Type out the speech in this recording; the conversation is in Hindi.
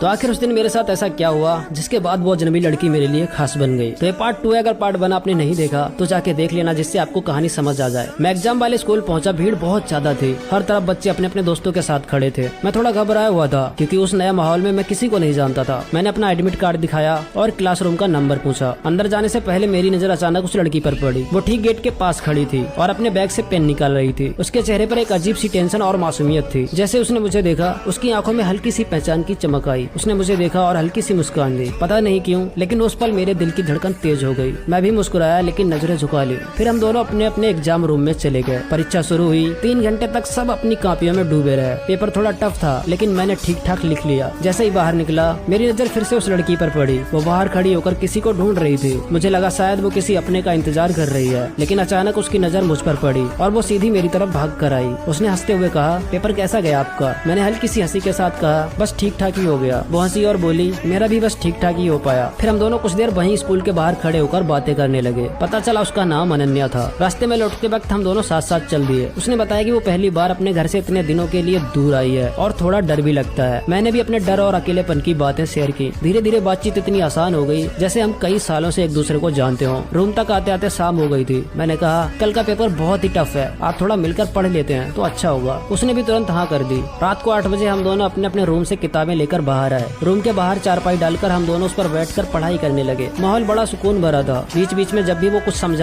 तो आखिर उस दिन मेरे साथ ऐसा क्या हुआ जिसके बाद वो अजनबी लड़की मेरे लिए खास बन गई। तो ये पार्ट 2 है, अगर पार्ट 1 आपने नहीं देखा तो जाके देख लेना, जिससे आपको कहानी समझ आ जाए। मैं एग्जाम वाले स्कूल पहुंचा, भीड़ बहुत ज्यादा थी, हर तरफ बच्चे अपने अपने दोस्तों के साथ खड़े थे। मैं थोड़ा घबराया हुआ था क्योंकि उस नए माहौल में मैं किसी को नहीं जानता था। मैंने अपना एडमिट कार्ड दिखाया और क्लासरूम का नंबर पूछा। अंदर जाने से पहले मेरी नजर अचानक उस लड़की पर पड़ी। वो ठीक गेट के पास खड़ी थी और अपने बैग से पेन निकाल रही थी। उसके चेहरे पर एक अजीब सी टेंशन और मासूमियत थी। जैसे उसने मुझे देखा, उसकी आंखों में हल्की सी पहचान की चमक आई। उसने मुझे देखा और हल्की सी मुस्कान दी। पता नहीं क्यों, लेकिन उस पल मेरे दिल की धड़कन तेज हो गई। मैं भी मुस्कुराया लेकिन नजरें झुका ली। फिर हम दोनों अपने अपने एग्जाम रूम में चले गए। परीक्षा शुरू हुई। 3 घंटे तक सब अपनी कॉपियों में डूबे रहे। पेपर थोड़ा टफ था लेकिन मैंने ठीक ठाक लिख लिया। जैसे ही बाहर निकला, मेरी नजर फिर से उस लड़की पर पड़ी। वो बाहर खड़ी होकर किसी को ढूंढ रही थी। मुझे लगा शायद वो किसी अपने का इंतजार कर रही है, लेकिन अचानक उसकी नजर मुझ पर पड़ी और वो सीधी मेरी तरफ भाग कर आई। उसने हंसते हुए कहा, पेपर कैसा गया आपका? मैंने हल्की सी हंसी के साथ कहा, बस ठीक ठाक ही हो गया। वो हंसी और बोली, मेरा भी बस ठीक ठाक ही हो पाया। फिर हम दोनों कुछ देर वहीं स्कूल के बाहर खड़े होकर बातें करने लगे। पता चला उसका नाम अनन्या था। रास्ते में लौटते वक्त हम दोनों साथ साथ चल दिए। उसने बताया कि वो पहली बार अपने घर से इतने दिनों के लिए दूर आई है और थोड़ा डर भी लगता है। मैंने भी अपने डर और अकेलेपन की बातें शेयर की। धीरे धीरे बातचीत इतनी आसान हो गई जैसे हम कई सालों से एक दूसरे को जानते हों। रूम तक आते आते शाम हो गई थी। मैंने कहा, कल का पेपर बहुत ही टफ है, आप थोड़ा मिलकर पढ़ लेते हैं तो अच्छा होगा। उसने भी तुरंत हाँ कर दी। रात को 8 बजे हम दोनों अपने अपने रूम से किताबें लेकर बाहर आए। रूम के बाहर चारपाई डालकर हम दोनों उस पर बैठकर पढ़ाई करने लगे। माहौल बड़ा सुकून भरा था। बीच बीच में जब भी वो कुछ समझा